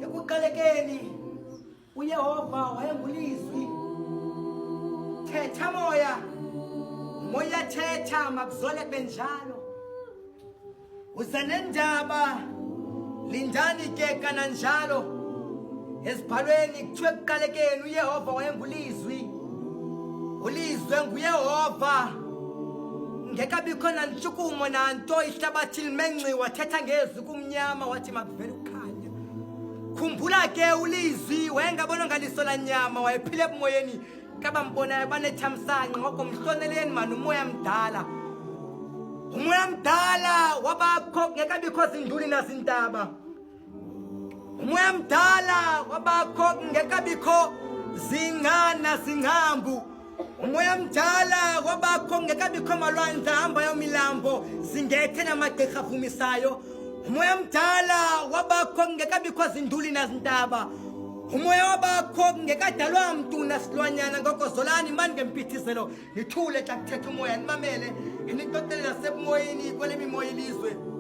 Ekuqalekeni uYehova wayengulizwi, thetha moya, moya thetha makuzole benjalo. Uze nendaba, lindani ke kananjalo. Esibhalweni kuthiwe ekuqalekeni uYehova wayengulizwi, ulizwe nguYehova. Ngekabikho nantshukumo nanto, ihlabathi limenciwa, thetha ngezwi kumnyama wathi makuvele ukukhanya. Khumbula ke ulizwi wayengabona ngaliso la nyama, wayephile emoyeni kabambonayo banethamsanqa ngoko mhloneleni mani umoya mdala. Umoya mdala wabakho ngekabikho zinduli nazintaba. Umoya mdala wabakho ngekabikho zingana zinghambu. Umoya mdala wabakho ngekabikho malwandla hamba yomilambo zingethe namagqirha avumisayo. Umoya mdala wabakho ngekabikho zinduli nazintaba. Umoya wabakho ngekadalwa mntu nasilwanyana ngoko zolani mani ngempithizelo nithule xa kuthetha umoya nimamele initotele nasebumoyeni kwele mimoya ilizwe.